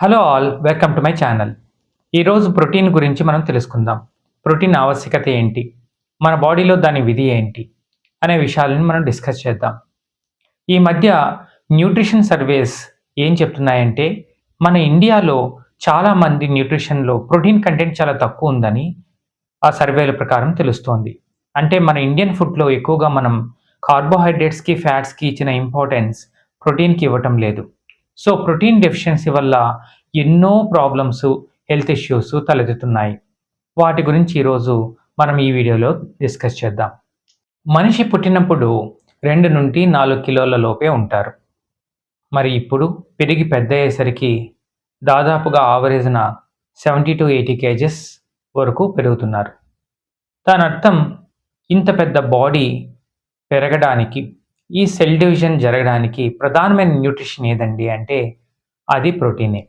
Hello all, welcome to my channel. ఈరోజు protein గురించి మనం తెలుసుకుందాం. ప్రోటీన్ ఆవశ్యకత ఏంటి? మన బాడీలో దాని విధి ఏంటి? అనే విషయాలను మనం డిస్కస్ చేద్దాం. ఈ మధ్య న్యూట్రిషన్ సర్వేస్ ఏం చెప్తున్నాయంటే, మన ఇండియాలో చాలామంది న్యూట్రిషన్‌లో ప్రోటీన్ కంటెంట్ చాలా తక్కువ ఉందని ఆ సర్వేల ప్రకారం తెలుస్తోంది. అంటే మన ఇండియన్ ఫుడ్‌లో ఎక్కువగా మనం కార్బోహైడ్రేట్స్‌కి, ఫ్యాట్స్‌కి ఇచ్చిన ఇంపార్టెన్స్ ప్రోటీన్‌కి ఇవ్వటం లేదు. సో, ప్రోటీన్ డెఫిషియన్సీ వల్ల ఎన్నో ప్రాబ్లమ్స్, హెల్త్ ఇష్యూస్ తలెత్తుతున్నాయి. వాటి గురించి ఈరోజు మనం ఈ వీడియోలో డిస్కస్ చేద్దాం. మనిషి పుట్టినప్పుడు 2-4 కిలోల లోపే ఉంటారు. మరి ఇప్పుడు పెరిగి పెద్దయ్యేసరికి దాదాపుగా యావరేజ్‌న 70-80 కేజెస్ వరకు పెరుగుతున్నారు. దానర్థం ఇంత పెద్ద బాడీ పెరగడానికి, ఈ సెల్ డివిజన్ జరగడానికి ప్రధానమైన న్యూట్రిషన్ ఏదండి అంటే అది ప్రోటీనే.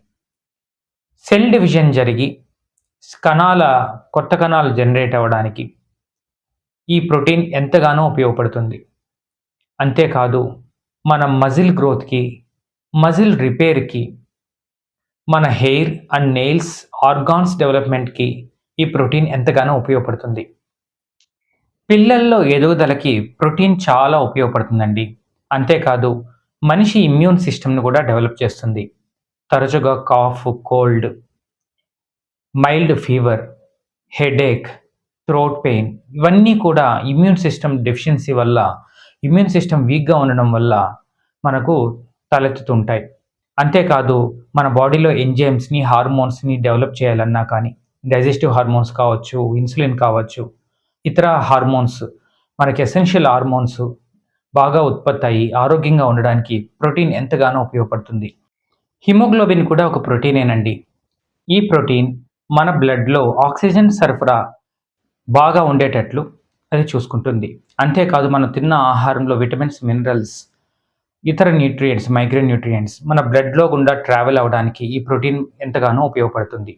సెల్ డివిజన్ జరిగి కణాల కొత్త కణాలు జనరేట్ అవ్వడానికి ఈ ప్రోటీన్ ఎంతగానో ఉపయోగపడుతుంది. అంతేకాదు మన మజిల్ గ్రోత్‌కి, మజిల్ రిపేర్‌కి, మన హెయిర్ అండ్ నెయిల్స్ ఆర్గాన్స్ డెవలప్‌మెంట్‌కి ఈ ప్రోటీన్ ఎంతగానో ఉపయోగపడుతుంది. పిల్లల్లో ఎదుగుదలకి ప్రోటీన్ చాలా ఉపయోగపడుతుందండి. అంతేకాదు మనిషి ఇమ్యూన్ సిస్టమ్‌ని కూడా డెవలప్ చేస్తుంది. తరచుగా cough, cold, mild fever, headache, throat pain ఇవన్నీ కూడా ఇమ్యూన్ సిస్టమ్ డెఫిషియన్సీ వల్ల, ఇమ్యూన్ సిస్టమ్ వీక్‌గా ఉండడం వల్ల మనకు తలెత్తుతుంటాయి. అంతేకాదు మన బాడీలో ఎంజైమ్స్‌ని, హార్మోన్స్‌ని డెవలప్ చేయాలన్నా కానీ, డైజెస్టివ్ హార్మోన్స్ కావచ్చు, ఇన్సులిన్ కావచ్చు, ఇతర హార్మోన్స్ మనకి ఎసెన్షియల్ హార్మోన్స్ బాగా ఉత్పత్తి అయ్యి ఆరోగ్యంగా ఉండడానికి ప్రోటీన్ ఎంతగానో ఉపయోగపడుతుంది. హిమోగ్లోబిన్ కూడా ఒక ప్రోటీనేనండి. ఈ ప్రోటీన్ మన బ్లడ్‌లో ఆక్సిజన్ సరఫరా బాగా ఉండేటట్లు అది చూసుకుంటుంది. అంతేకాదు మనం తిన్న ఆహారంలో విటమిన్స్, మినరల్స్, ఇతర న్యూట్రియంట్స్, మైక్రో న్యూట్రియంట్స్ మన బ్లడ్‌లో గుండా ట్రావెల్ అవ్వడానికి ఈ ప్రోటీన్ ఎంతగానో ఉపయోగపడుతుంది.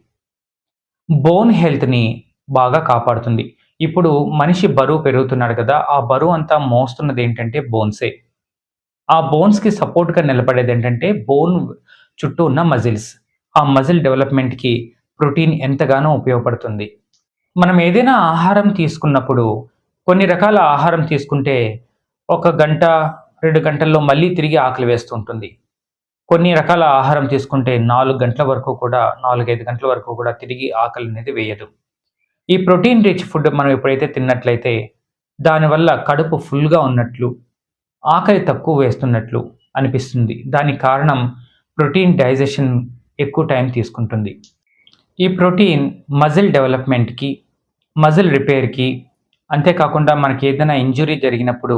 బోన్ హెల్త్‌ని బాగా కాపాడుతుంది. ఇప్పుడు మనిషి బరువు పెరుగుతున్నాడు కదా! ఆ బరువు అంతా మోస్తున్నదేంటంటే బోన్సే. ఆ బోన్స్‌కి సపోర్ట్‌గా నిలబడేదేంటంటే బోన్ చుట్టూ ఉన్న మజిల్స్. ఆ మజిల్ డెవలప్‌మెంట్‌కి ప్రోటీన్ ఎంతగానో ఉపయోగపడుతుంది. మనం ఏదైనా ఆహారం తీసుకున్నప్పుడు కొన్ని రకాల ఆహారం తీసుకుంటే ఒక గంట, 2 గంటల్లో మళ్ళీ తిరిగి ఆకలి వేస్తూ ఉంటుంది. కొన్ని రకాల ఆహారం తీసుకుంటే 4 గంటల వరకు కూడా 4, 5 గంటల వరకు కూడా తిరిగి ఆకలనేది వేయదు. ఈ ప్రోటీన్ రిచ్ ఫుడ్ మనం ఎప్పుడైతే తిన్నట్లయితే దానివల్ల కడుపు ఫుల్‌గా ఉన్నట్లు, ఆకలి తక్కువ వేస్తున్నట్లు అనిపిస్తుంది. దానికి కారణం ప్రోటీన్ డైజెషన్ ఎక్కువ టైం తీసుకుంటుంది. ఈ ప్రోటీన్ మజిల్ డెవలప్‌మెంట్‌కి, మజిల్ రిపేర్‌కి, అంతేకాకుండా మనకి ఏదైనా ఇంజ్యూరీ జరిగినప్పుడు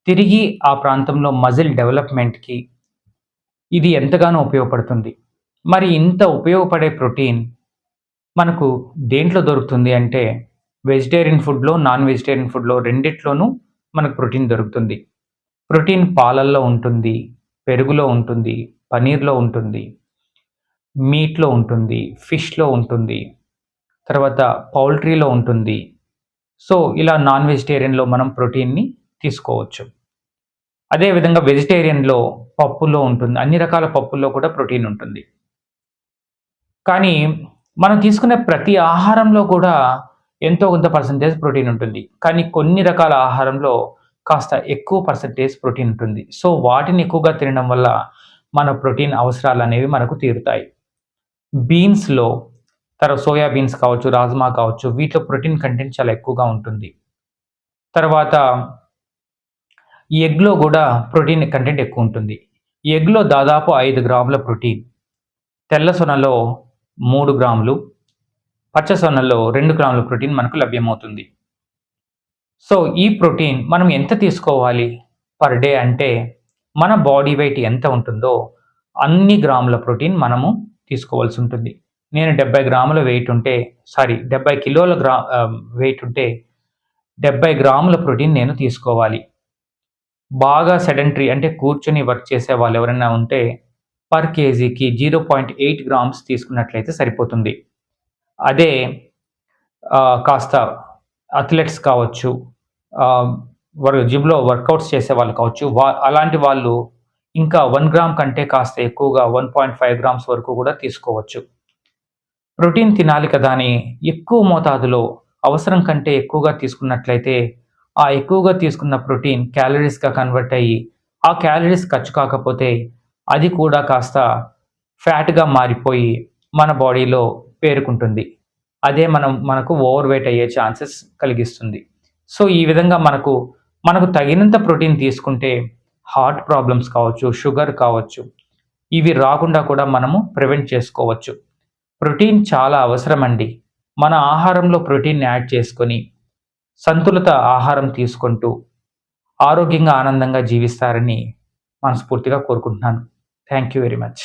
తిరిగి ఆ ప్రాంతంలో మజిల్ డెవలప్‌మెంట్‌కి ఇది ఎంతగానో ఉపయోగపడుతుంది. మరి ఇంత ఉపయోగపడే ప్రోటీన్ మనకు దేంట్లో దొరుకుతుంది అంటే వెజిటేరియన్ ఫుడ్‌లో, నాన్ వెజిటేరియన్ ఫుడ్‌లో రెండిట్లోనూ మనకు ప్రోటీన్ దొరుకుతుంది. ప్రోటీన్ పాలల్లో ఉంటుంది, పెరుగులో ఉంటుంది, పన్నీర్‌లో ఉంటుంది, మీట్‌లో ఉంటుంది, ఫిష్‌లో ఉంటుంది, తర్వాత పౌల్ట్రీలో ఉంటుంది. సో, ఇలా నాన్ వెజిటేరియన్‌లో మనం ప్రోటీన్‌ని తీసుకోవచ్చు. అదే విధంగా వెజిటేరియన్‌లో పప్పులో ఉంటుంది. అన్ని రకాల పప్పుల్లో కూడా ప్రోటీన్ ఉంటుంది. కానీ మనం తీసుకునే ప్రతి ఆహారంలో కూడా ఎంతో కొంత పర్సెంటేజ్ ప్రోటీన్ ఉంటుంది. కానీ కొన్ని రకాల ఆహారంలో కాస్త ఎక్కువ పర్సెంటేజ్ ప్రోటీన్ ఉంటుంది. సో, వాటిని ఎక్కువగా తినడం వల్ల మన ప్రోటీన్ అవసరాలనేవి మనకు తీరుతాయి. బీన్స్‌లో సోయా బీన్స్ కావచ్చు, రాజ్మా కావచ్చు వీటిలో ప్రోటీన్ కంటెంట్ చాలా ఎక్కువగా ఉంటుంది. తర్వాత ఎగ్‌లో గూడా ప్రోటీన్ కంటెంట్ ఎక్కువుంటుంది. ఎగ్‌లో దాదాపు 5 గ్రాముల ప్రోటీన్, తెల్ల సొనలో 3 గ్రాములు, పచ్చ సొనలో 2 గ్రాముల ప్రోటీన్ మనకు లభ్యమవుతుంది. సో, ఈ ప్రోటీన్ మనం ఎంత తీసుకోవాలి పర్ డే అంటే, మన బాడీ వెయిట్ ఎంత ఉంటుందో అన్ని గ్రాముల ప్రోటీన్ మనము తీసుకోవాల్సుంటుంది. నేను 70 గ్రాముల వెయిట్ ఉంటే 70 కిలోల వెయిట్ ఉంటే 70 గ్రాముల ప్రోటీన్ నేను తీసుకోవాలి. బాగా సెడెంటరీ అంటే కూర్చొని వర్క్ చేసే వాళ్ళెవరైనా ఉంటే పర్ కేజీకి 0.8 గ్రామ్స్ తీసుకున్నట్లయితే సరిపోతుంది. అదే కాస్త అథ్లెట్స్ కావచ్చు, జిమ్‌లో వర్కౌట్స్ చేసేవాళ్ళు కావచ్చు, అలాంటి వాళ్ళు ఇంకా 1 గ్రామ్ కంటే కాస్త ఎక్కువగా 1.5 గ్రామ్స్ వరకు కూడా తీసుకోవచ్చు. ప్రోటీన్ తినాలి కదా అని ఎక్కువ మోతాదులో అవసరం కంటే ఎక్కువగా తీసుకున్నట్లయితే ఆ ఎక్కువగా తీసుకున్న ప్రోటీన్ క్యాలరీస్గా కన్వర్ట్ అయ్యి ఆ క్యాలరీస్ ఖర్చు కాకపోతే అది కూడా కాస్త ఫ్యాట్గా మారిపోయి మన బాడీలో పేరుకుంటుంది. అదే మనకు ఓవర్ వెయిట్ అయ్యే ఛాన్సెస్ కలిగిస్తుంది. సో ఈ విధంగా మనకు తగినంత ప్రోటీన్ తీసుకుంటే హార్ట్ ప్రాబ్లమ్స్ కావచ్చు, షుగర్ కావచ్చు, ఇవి రాకుండా కూడా మనము ప్రివెంట్ చేసుకోవచ్చు. ప్రోటీన్ చాలా అవసరమండి. మన ఆహారంలో ప్రోటీన్ యాడ్ చేసుకొని సంతులిత ఆహారం తీసుకుంటూ ఆరోగ్యంగా, ఆనందంగా జీవిస్తారని మనస్ఫూర్తిగా కోరుకుంటున్నాను. Thank you very much.